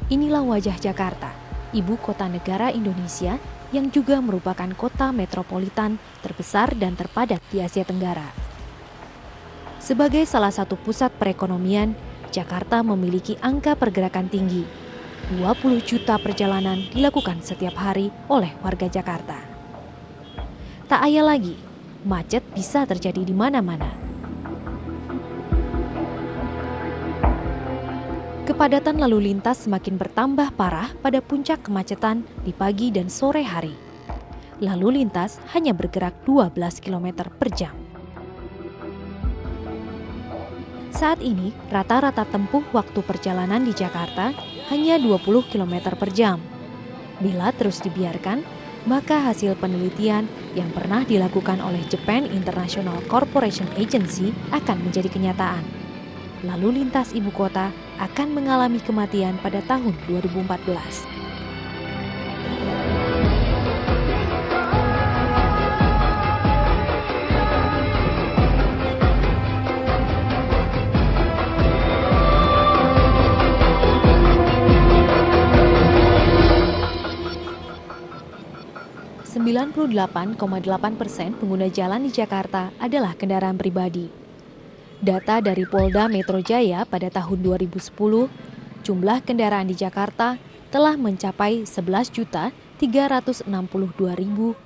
Inilah wajah Jakarta, ibu kota negara Indonesia yang juga merupakan kota metropolitan terbesar dan terpadat di Asia Tenggara. Sebagai salah satu pusat perekonomian, Jakarta memiliki angka pergerakan tinggi. 20 juta perjalanan dilakukan setiap hari oleh warga Jakarta. Tak ayal lagi, macet bisa terjadi di mana-mana. Kepadatan lalu lintas semakin bertambah parah pada puncak kemacetan di pagi dan sore hari. Lalu lintas hanya bergerak 12 km per jam. Saat ini, rata-rata tempuh waktu perjalanan di Jakarta hanya 20 km per jam. Bila terus dibiarkan, maka hasil penelitian yang pernah dilakukan oleh Japan International Corporation Agency akan menjadi kenyataan. Lalu lintas ibu kota akan mengalami kematian pada tahun 2014. %98,8% pengguna jalan di Jakarta adalah kendaraan pribadi. Data dari Polda Metro Jaya pada tahun 2010, jumlah kendaraan di Jakarta telah mencapai 11.362.396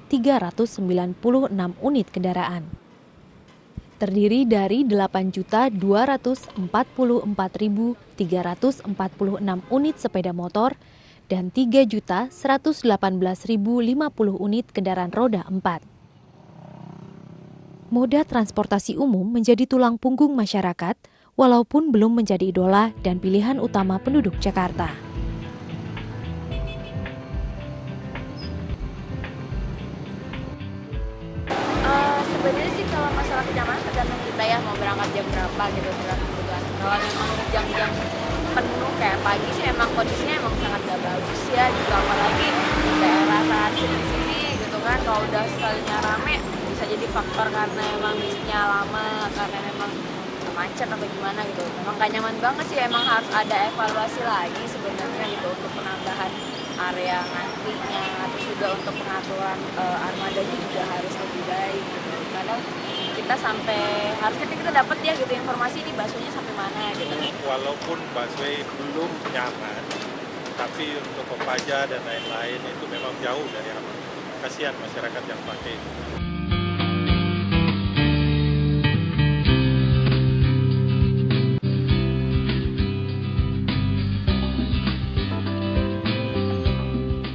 unit kendaraan. Terdiri dari 8.244.346 unit sepeda motor dan 3.118.050 unit kendaraan roda 4. Moda transportasi umum menjadi tulang punggung masyarakat, walaupun belum menjadi idola dan pilihan utama penduduk Jakarta. Sebenarnya sih kalau masalah kenyamanan tergantung kita ya mau berangkat jam berapa gitu kebetulan. Kalau memang jam-jam penuh kayak pagi sih emang kondisinya emang sangat gak bagus ya, juga apalagi daerah transit di sini gitu kan, kalau udah sekalinya rame bisa jadi faktor karena emang bisnya lama, karena memang macet atau gimana gitu. Memang gak nyaman banget sih, emang harus ada evaluasi lagi sebenarnya gitu untuk penambahan area nantinya, terus juga untuk pengaturan armadanya juga harus lebih baik gitu. Karena kita harusnya kita dapat ya gitu informasi ini busway-nya sampai mana gitu. Walaupun busway belum nyaman, tapi untuk Kopaja dan lain-lain itu memang jauh dari aman. Kasihan masyarakat yang pakai.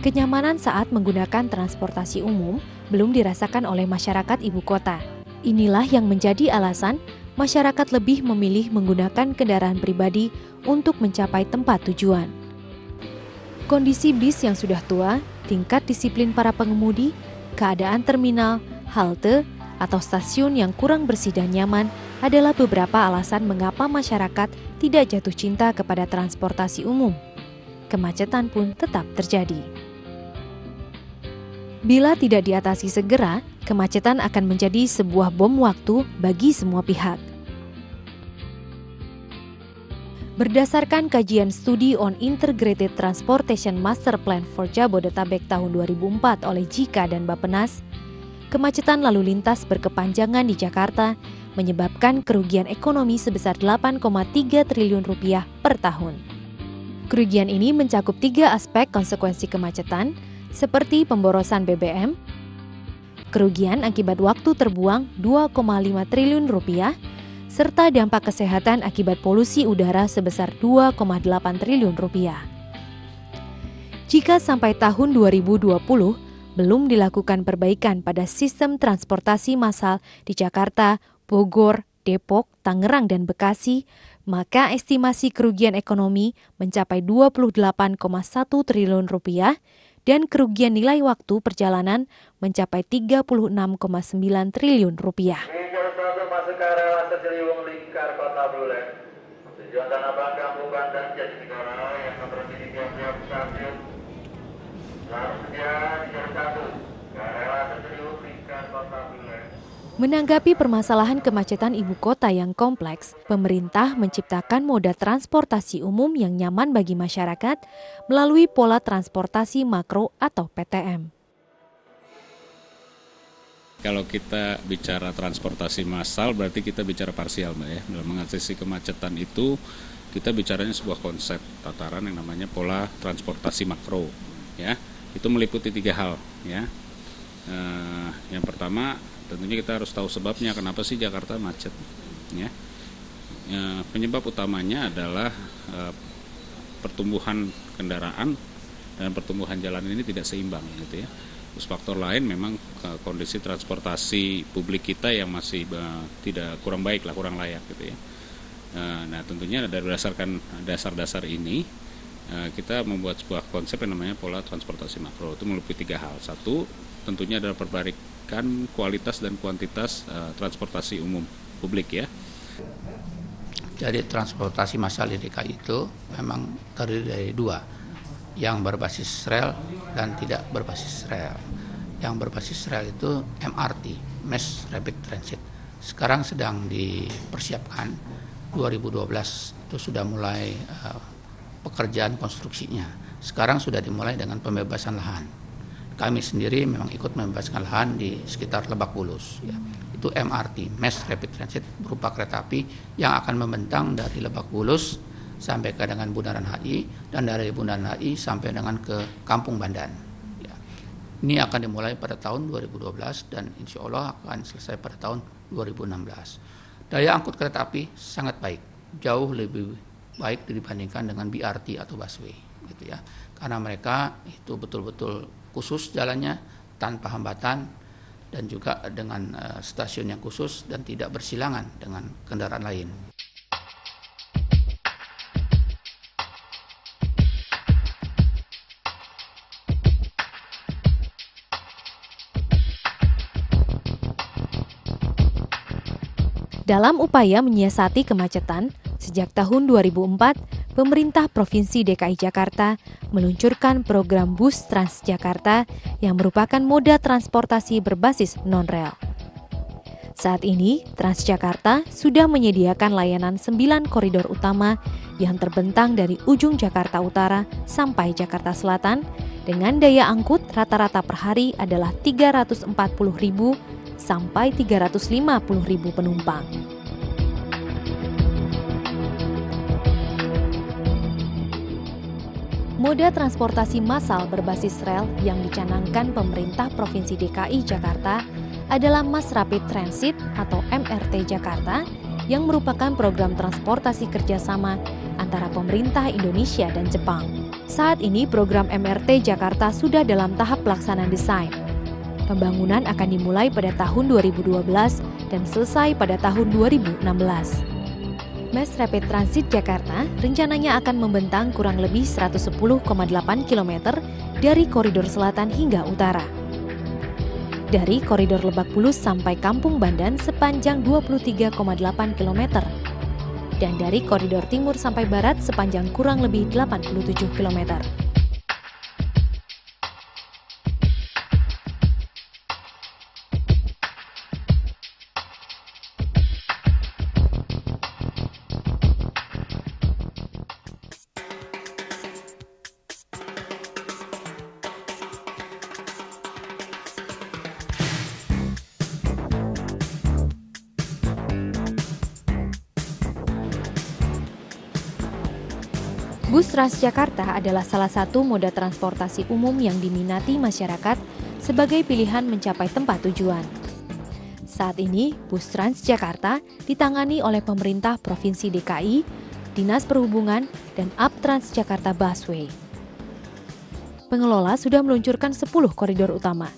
Kenyamanan saat menggunakan transportasi umum belum dirasakan oleh masyarakat ibu kota. Inilah yang menjadi alasan masyarakat lebih memilih menggunakan kendaraan pribadi untuk mencapai tempat tujuan. Kondisi bis yang sudah tua, tingkat disiplin para pengemudi, keadaan terminal, halte, atau stasiun yang kurang bersih dan nyaman adalah beberapa alasan mengapa masyarakat tidak jatuh cinta kepada transportasi umum. Kemacetan pun tetap terjadi. Bila tidak diatasi segera, kemacetan akan menjadi sebuah bom waktu bagi semua pihak. Berdasarkan kajian Study on Integrated Transportation Master Plan for Jabodetabek tahun 2004 oleh JIKA dan Bappenas, kemacetan lalu lintas berkepanjangan di Jakarta menyebabkan kerugian ekonomi sebesar Rp8,3 triliun per tahun. Kerugian ini mencakup 3 aspek konsekuensi kemacetan, seperti pemborosan BBM, kerugian akibat waktu terbuang Rp2,5 triliun, serta dampak kesehatan akibat polusi udara sebesar Rp2,8 triliun. Jika sampai tahun 2020 belum dilakukan perbaikan pada sistem transportasi massal di Jakarta, Bogor, Depok, Tangerang, dan Bekasi, maka estimasi kerugian ekonomi mencapai Rp28,1 triliun dan kerugian nilai waktu perjalanan mencapai Rp36,9 triliun. Linkar 1 masuk ke area Laser Ciliwung Lingkar Kota Buleleng. Tujuan Tanah Abang, Kampungan, dan Jatinegara yang berada di tiap-tiap stasiun. Lalu sedia di jalur 1 ke area Laser Ciliwung Lingkar Kota Buleleng. Menanggapi permasalahan kemacetan ibu kota yang kompleks, pemerintah menciptakan moda transportasi umum yang nyaman bagi masyarakat melalui pola transportasi makro atau PTM. Kalau kita bicara transportasi massal berarti kita bicara parsial, Mbak ya. Dalam mengatasi kemacetan itu kita bicaranya sebuah konsep tataran yang namanya pola transportasi makro, ya. Itu meliputi 3 hal, ya. Yang pertama tentunya kita harus tahu sebabnya kenapa sih Jakarta macet, ya. Penyebab utamanya adalah pertumbuhan kendaraan dan pertumbuhan jalan ini tidak seimbang, gitu ya. Terus faktor lain memang kondisi transportasi publik kita yang masih tidak kurang baik lah, kurang layak, gitu ya. Nah tentunya dari berdasarkan dasar-dasar ini kita membuat sebuah konsep yang namanya pola transportasi makro. Itu meliputi 3 hal. Satu, tentunya adalah perbaikan kualitas dan kuantitas transportasi umum publik, ya. Jadi transportasi massal di DKI itu memang terdiri dari 2, yang berbasis rel dan tidak berbasis rel. Yang berbasis rel itu MRT, Mass Rapid Transit. Sekarang sedang dipersiapkan, 2012 itu sudah mulai pekerjaan konstruksinya. Sekarang sudah dimulai dengan pembebasan lahan. Kami sendiri memang ikut membebaskan lahan di sekitar Lebak Bulus, ya. Itu MRT, Mass Rapid Transit, berupa kereta api yang akan membentang dari Lebak Bulus sampai ke dengan Bundaran HI, dan dari Bundaran HI sampai dengan ke Kampung Bandan, ya. Ini akan dimulai pada tahun 2012 dan insya Allah akan selesai pada tahun 2016. Daya angkut kereta api sangat baik, jauh lebih baik dibandingkan dengan BRT atau busway, gitu ya. Karena mereka itu betul-betul khusus jalannya, tanpa hambatan, dan juga dengan stasiun yang khusus dan tidak bersilangan dengan kendaraan lain. Dalam upaya menyiasati kemacetan, sejak tahun 2004, pemerintah Provinsi DKI Jakarta meluncurkan program Bus Transjakarta yang merupakan moda transportasi berbasis non-rel. Saat ini, Transjakarta sudah menyediakan layanan 9 koridor utama yang terbentang dari ujung Jakarta Utara sampai Jakarta Selatan dengan daya angkut rata-rata per hari adalah 340.000 sampai 350.000 penumpang. Moda transportasi massal berbasis rel yang dicanangkan pemerintah Provinsi DKI Jakarta adalah Mass Rapid Transit atau MRT Jakarta yang merupakan program transportasi kerjasama antara pemerintah Indonesia dan Jepang. Saat ini program MRT Jakarta sudah dalam tahap pelaksanaan desain. Pembangunan akan dimulai pada tahun 2012 dan selesai pada tahun 2016. Mass Rapid Transit Jakarta rencananya akan membentang kurang lebih 110,8 km dari koridor selatan hingga utara. Dari koridor Lebak Bulus sampai Kampung Bandan sepanjang 23,8 km. Dan dari koridor timur sampai barat sepanjang kurang lebih 87 km. Bus Transjakarta adalah salah satu moda transportasi umum yang diminati masyarakat sebagai pilihan mencapai tempat tujuan. Saat ini, Bus Transjakarta ditangani oleh pemerintah Provinsi DKI, Dinas Perhubungan, dan UP Transjakarta Busway. Pengelola sudah meluncurkan 10 koridor utama,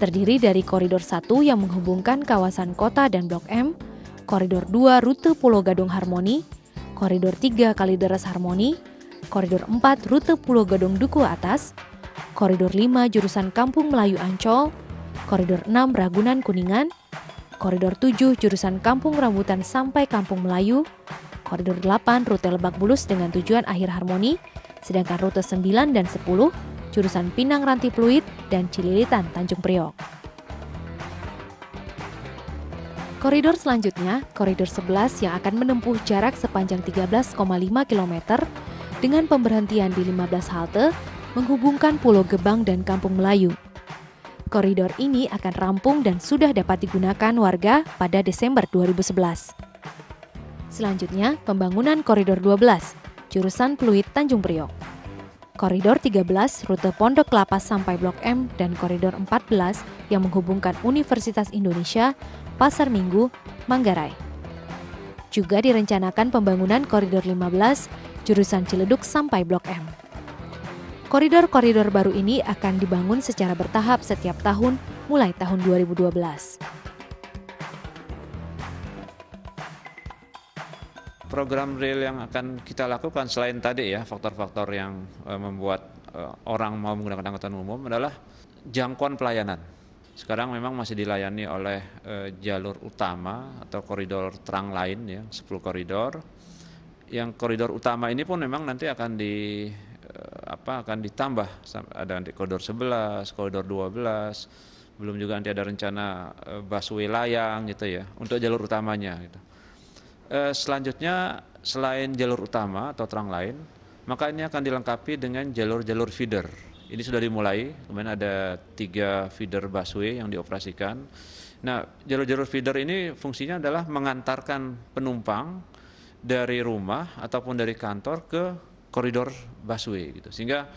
terdiri dari koridor 1 yang menghubungkan kawasan kota dan Blok M, koridor 2 rute Pulau Gadung Harmoni, koridor 3 Kalideres Harmoni, koridor 4 rute Pulau Gadung Duku Atas, koridor 5 jurusan Kampung Melayu Ancol, koridor 6 Ragunan Kuningan, koridor 7 jurusan Kampung Rambutan sampai Kampung Melayu, koridor 8 rute Lebak Bulus dengan tujuan akhir Harmoni, sedangkan rute 9 dan 10 jurusan Pinang Ranti Pluit dan Cililitan Tanjung Priok. Koridor selanjutnya, Koridor 11 yang akan menempuh jarak sepanjang 13,5 km dengan pemberhentian di 15 halte menghubungkan Pulau Gebang dan Kampung Melayu. Koridor ini akan rampung dan sudah dapat digunakan warga pada Desember 2011. Selanjutnya, pembangunan Koridor 12, jurusan Pluit Tanjung Priok. Koridor 13, rute Pondok Kelapa sampai Blok M, dan Koridor 14 yang menghubungkan Universitas Indonesia, Pasar Minggu, Manggarai. Juga direncanakan pembangunan Koridor 15, jurusan Ciledug sampai Blok M. Koridor-koridor baru ini akan dibangun secara bertahap setiap tahun mulai tahun 2012. Program real yang akan kita lakukan selain tadi ya faktor-faktor yang membuat orang mau menggunakan angkutan umum adalah jangkauan pelayanan. Sekarang memang masih dilayani oleh jalur utama atau koridor terang lain ya, 10 koridor. Yang koridor utama ini pun memang nanti akan ditambah, ada nanti koridor 11, koridor 12, belum juga nanti ada rencana busway layang gitu ya untuk jalur utamanya gitu. Selanjutnya selain jalur utama atau terang lain, maka ini akan dilengkapi dengan jalur-jalur feeder. Ini sudah dimulai, kemudian ada 3 feeder busway yang dioperasikan. Nah, jalur-jalur feeder ini fungsinya adalah mengantarkan penumpang dari rumah ataupun dari kantor ke koridor busway gitu. Sehingga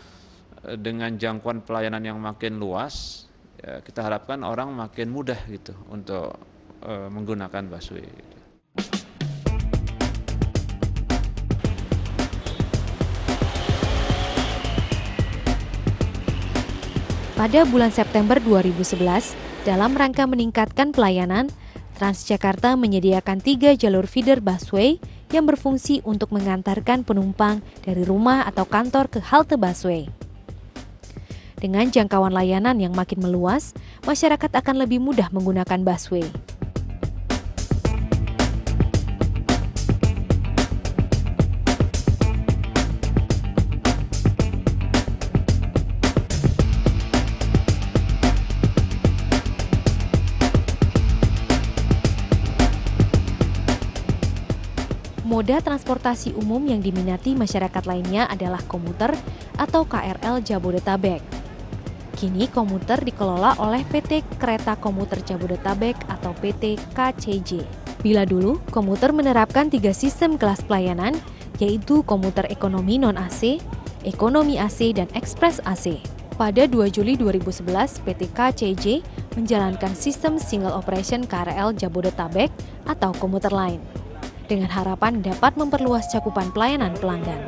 dengan jangkauan pelayanan yang makin luas, ya, kita harapkan orang makin mudah gitu untuk menggunakan busway gitu. Pada bulan September 2011, dalam rangka meningkatkan pelayanan, Transjakarta menyediakan 3 jalur feeder busway yang berfungsi untuk mengantarkan penumpang dari rumah atau kantor ke halte busway. Dengan jangkauan layanan yang makin meluas, masyarakat akan lebih mudah menggunakan busway. Moda transportasi umum yang diminati masyarakat lainnya adalah komuter atau KRL Jabodetabek. Kini komuter dikelola oleh PT Kereta Komuter Jabodetabek atau PT KCJ. Bila dulu, komuter menerapkan 3 sistem kelas pelayanan, yaitu komuter ekonomi non-AC, ekonomi AC, dan ekspres AC. Pada 2 Juli 2011, PT KCJ menjalankan sistem single operation KRL Jabodetabek atau komuter line, dengan harapan dapat memperluas cakupan pelayanan pelanggan.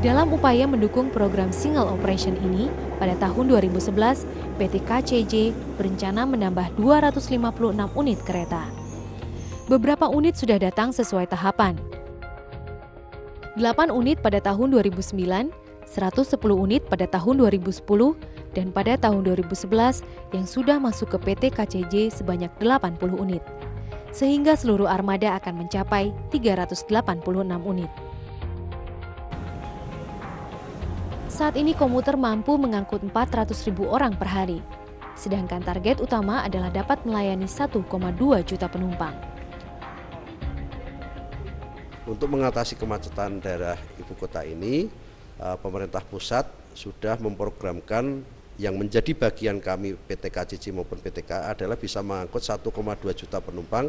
Dalam upaya mendukung program single operation ini, pada tahun 2011, PT KCJ berencana menambah 256 unit kereta. Beberapa unit sudah datang sesuai tahapan. 8 unit pada tahun 2009, 110 unit pada tahun 2010, dan pada tahun 2011 yang sudah masuk ke PT KCJ sebanyak 80 unit. Sehingga seluruh armada akan mencapai 386 unit. Saat ini komuter mampu mengangkut 400.000 orang per hari. Sedangkan target utama adalah dapat melayani 1,2 juta penumpang. Untuk mengatasi kemacetan daerah ibu kota ini, pemerintah pusat sudah memprogramkan yang menjadi bagian kami PT KCJ maupun PT KA adalah bisa mengangkut 1,2 juta penumpang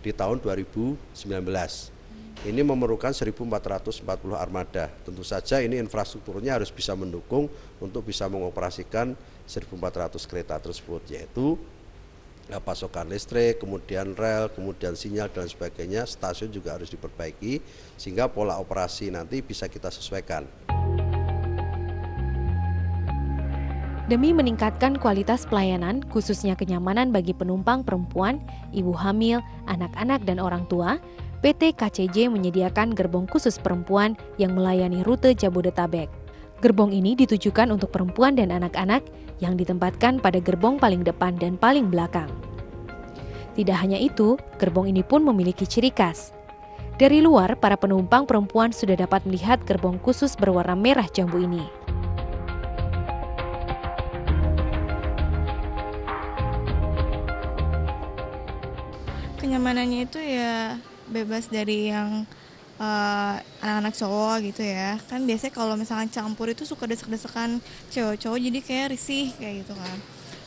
di tahun 2019. Ini memerlukan 1.440 armada. Tentu saja ini infrastrukturnya harus bisa mendukung untuk bisa mengoperasikan 1.400 kereta tersebut, yaitu pasokan listrik, kemudian rel, kemudian sinyal dan sebagainya. Stasiun juga harus diperbaiki sehingga pola operasi nanti bisa kita sesuaikan. Demi meningkatkan kualitas pelayanan, khususnya kenyamanan bagi penumpang perempuan, ibu hamil, anak-anak dan orang tua, PT KCJ menyediakan gerbong khusus perempuan yang melayani rute Jabodetabek. Gerbong ini ditujukan untuk perempuan dan anak-anak yang ditempatkan pada gerbong paling depan dan paling belakang. Tidak hanya itu, gerbong ini pun memiliki ciri khas. Dari luar, para penumpang perempuan sudah dapat melihat gerbong khusus berwarna merah jambu ini. Kenyamanannya itu ya bebas dari yang anak-anak cowok gitu ya. Kan biasanya kalau misalkan campur itu suka desek-desekan cowok-cowok, jadi kayak risih kayak gitu kan.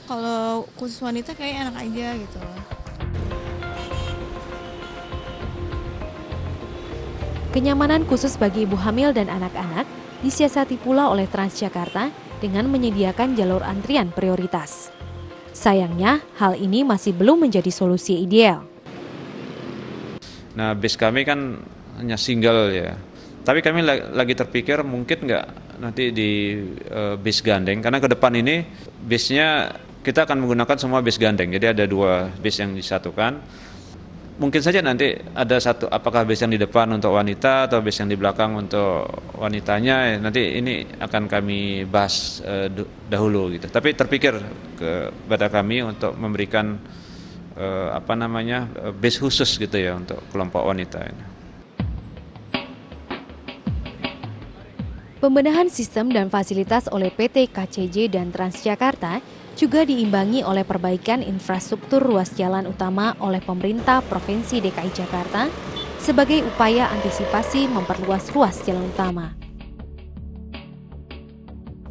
Kalau khusus wanita kayak enak aja gitu. Kenyamanan khusus bagi ibu hamil dan anak-anak disiasati pula oleh Transjakarta dengan menyediakan jalur antrian prioritas. Sayangnya, hal ini masih belum menjadi solusi ideal. Nah, bis kami kan hanya single ya. Tapi kami lagi terpikir mungkin nggak nanti di bis gandeng, karena ke depan ini bisnya kita akan menggunakan semua bis gandeng. Jadi ada 2 bis yang disatukan. Mungkin saja nanti ada satu, apakah bis yang di depan untuk wanita atau bis yang di belakang untuk wanitanya. Nanti ini akan kami bahas dahulu gitu. Tapi terpikir kepada kami untuk memberikan bis khusus gitu ya untuk kelompok wanita ini. Pembenahan sistem dan fasilitas oleh PT KCJ dan Transjakarta juga diimbangi oleh perbaikan infrastruktur ruas jalan utama oleh pemerintah Provinsi DKI Jakarta sebagai upaya antisipasi memperluas ruas jalan utama.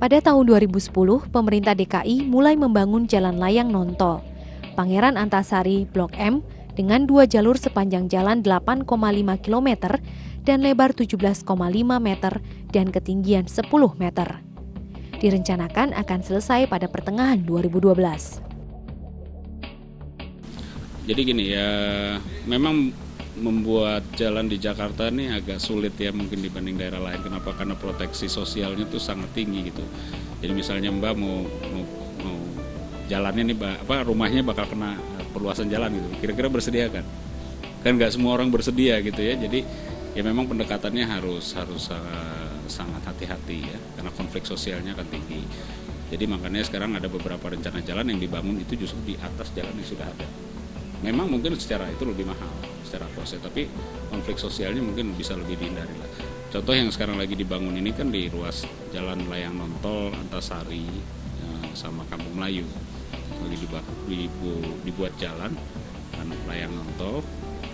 Pada tahun 2010, pemerintah DKI mulai membangun jalan layang non-tol Pangeran Antasari Blok M dengan 2 jalur sepanjang jalan 8,5 km dan lebar 17,5 meter dan ketinggian 10 meter. Direncanakan akan selesai pada pertengahan 2012. Jadi gini ya, memang membuat jalan di Jakarta ini agak sulit ya mungkin dibanding daerah lain. Kenapa? Karena proteksi sosialnya tuh sangat tinggi gitu. Jadi misalnya Mbak mau jalannya nih, rumahnya bakal kena perluasan jalan gitu. Kira-kira bersedia kan? Kan nggak semua orang bersedia gitu ya. Jadi ya memang pendekatannya harus sangat hati-hati ya, karena konflik sosialnya akan tinggi. Jadi makanya sekarang ada beberapa rencana jalan yang dibangun itu justru di atas jalan yang sudah ada. Memang mungkin secara itu lebih mahal, secara proses, tapi konflik sosialnya mungkin bisa lebih dihindari lah. Contoh yang sekarang lagi dibangun ini kan di ruas jalan layang non-tol Antasari sama Kampung Melayu. Lagi dibuat jalan layang non-tol,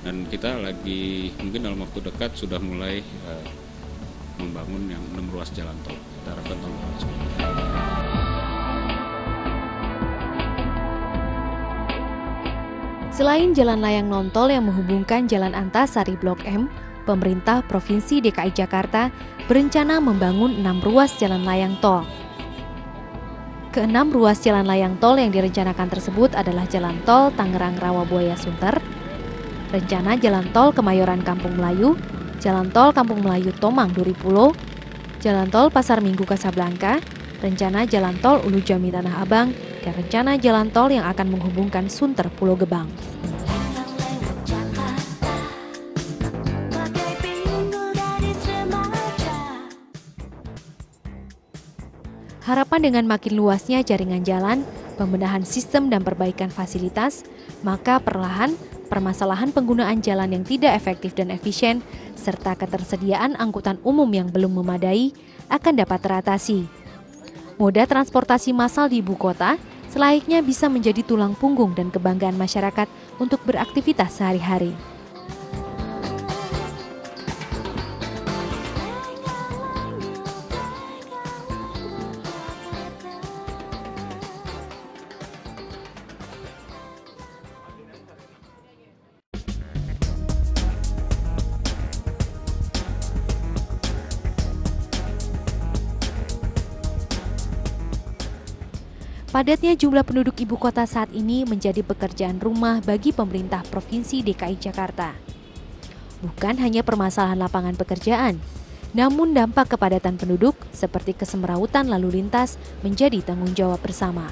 dan kita lagi mungkin dalam waktu dekat sudah mulai membangun yang 6 ruas jalan tol. Kita harapkan tahun depan. Selain jalan layang non-tol yang menghubungkan Jalan Antasari Blok M, pemerintah Provinsi DKI Jakarta berencana membangun 6 ruas jalan layang tol. Ke-6 ruas jalan layang tol yang direncanakan tersebut adalah Jalan Tol Tangerang Rawabuaya Sunter, rencana Jalan Tol Kemayoran Kampung Melayu, Jalan Tol Kampung Melayu Tomang Duri Pulo, Jalan Tol Pasar Minggu Kasablanka, rencana Jalan Tol Ulu Jami Tanah Abang, dan rencana Jalan Tol yang akan menghubungkan Sunter Pulau Gebang. Harapan dengan makin luasnya jaringan jalan, pembenahan sistem dan perbaikan fasilitas, maka perlahan permasalahan penggunaan jalan yang tidak efektif dan efisien, serta ketersediaan angkutan umum yang belum memadai akan dapat teratasi. Moda transportasi massal di ibu kota selayaknya bisa menjadi tulang punggung dan kebanggaan masyarakat untuk beraktivitas sehari-hari. Padatnya jumlah penduduk ibu kota saat ini menjadi pekerjaan rumah bagi pemerintah Provinsi DKI Jakarta. Bukan hanya permasalahan lapangan pekerjaan, namun dampak kepadatan penduduk seperti kesemrautan lalu lintas menjadi tanggung jawab bersama.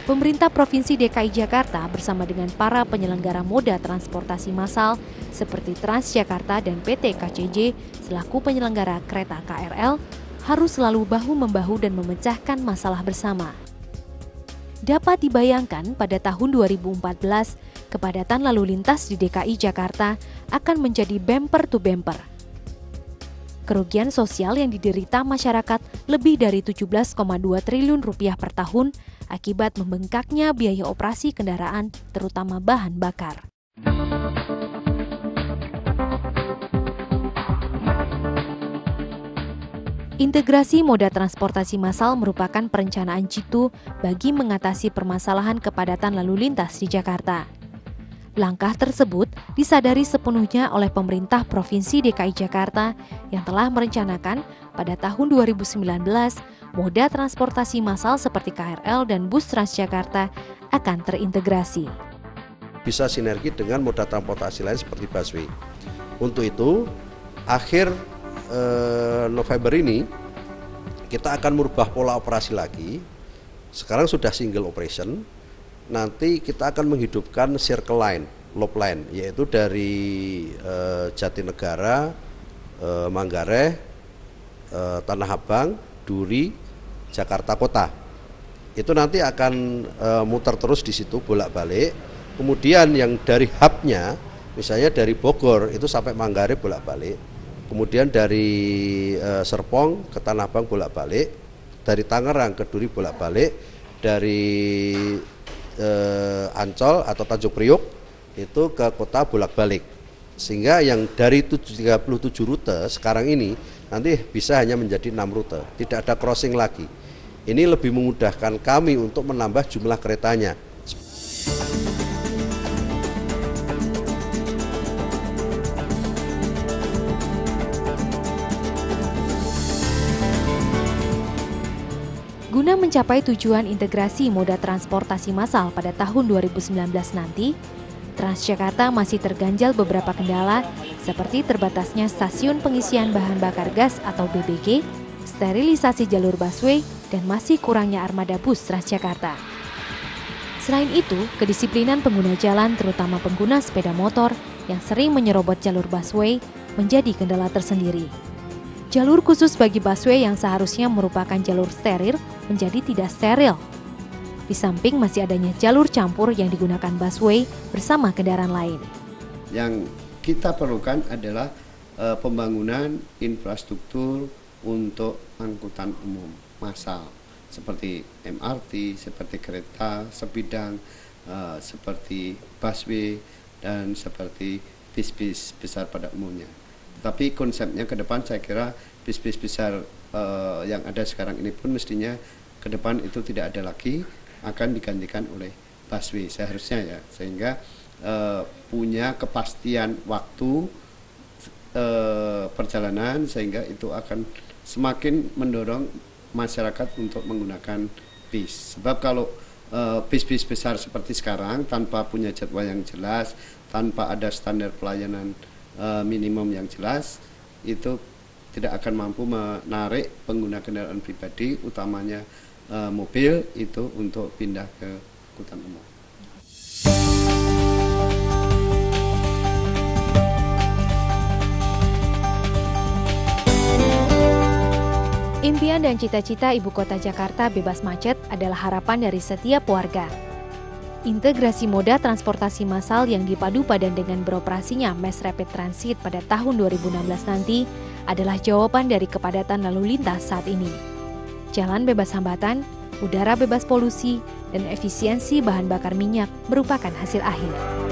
Pemerintah Provinsi DKI Jakarta bersama dengan para penyelenggara moda transportasi massal seperti Transjakarta dan PT KCJ selaku penyelenggara kereta KRL harus selalu bahu-membahu dan memecahkan masalah bersama. Dapat dibayangkan pada tahun 2014, kepadatan lalu lintas di DKI Jakarta akan menjadi bumper to bumper. Kerugian sosial yang diderita masyarakat lebih dari 17,2 triliun rupiah per tahun akibat membengkaknya biaya operasi kendaraan, terutama bahan bakar. Integrasi moda transportasi massal merupakan perencanaan jitu bagi mengatasi permasalahan kepadatan lalu lintas di Jakarta. Langkah tersebut disadari sepenuhnya oleh pemerintah Provinsi DKI Jakarta yang telah merencanakan pada tahun 2019 moda transportasi massal seperti KRL dan bus Transjakarta akan terintegrasi. Bisa sinergi dengan moda transportasi lain seperti busway. Untuk itu, akhir November ini kita akan merubah pola operasi lagi. Sekarang sudah single operation. Nanti kita akan menghidupkan circle line, loop line, yaitu dari Jatinegara, Manggarai, Tanah Abang, Duri, Jakarta Kota. Itu nanti akan muter terus di situ bolak-balik. Kemudian yang dari hubnya, misalnya dari Bogor itu sampai Manggarai bolak-balik. Kemudian dari Serpong ke Tanah Abang bolak-balik, dari Tangerang ke Duri bolak-balik, dari Ancol atau Tanjung Priok itu ke kota bolak-balik, sehingga yang dari 37 rute sekarang ini nanti bisa hanya menjadi 6 rute, tidak ada crossing lagi. Ini lebih memudahkan kami untuk menambah jumlah keretanya. Guna mencapai tujuan integrasi moda transportasi massal pada tahun 2019 nanti, Transjakarta masih terganjal beberapa kendala seperti terbatasnya stasiun pengisian bahan bakar gas atau BBG, sterilisasi jalur busway, dan masih kurangnya armada bus Transjakarta. Selain itu, kedisiplinan pengguna jalan terutama pengguna sepeda motor yang sering menyerobot jalur busway menjadi kendala tersendiri. Jalur khusus bagi busway yang seharusnya merupakan jalur steril menjadi tidak steril. Di samping masih adanya jalur campur yang digunakan busway bersama kendaraan lain. Yang kita perlukan adalah pembangunan infrastruktur untuk angkutan umum massal seperti MRT, seperti kereta sebidang, seperti busway, dan seperti bis-bis besar pada umumnya. Tapi konsepnya ke depan saya kira bis-bis besar yang ada sekarang ini pun mestinya ke depan itu tidak ada lagi, akan digantikan oleh busway seharusnya ya, sehingga punya kepastian waktu perjalanan, sehingga itu akan semakin mendorong masyarakat untuk menggunakan bis. Sebab kalau bis-bis besar seperti sekarang tanpa punya jadwal yang jelas, tanpa ada standar pelayanan minimum yang jelas, itu tidak akan mampu menarik pengguna kendaraan pribadi, utamanya mobil, itu untuk pindah ke angkutan umum. Impian dan cita-cita ibu kota Jakarta bebas macet adalah harapan dari setiap warga. Integrasi moda transportasi massal yang dipadu padan dengan beroperasinya Mass Rapid Transit pada tahun 2016 nanti adalah jawaban dari kepadatan lalu lintas saat ini. Jalan bebas hambatan, udara bebas polusi, dan efisiensi bahan bakar minyak merupakan hasil akhir.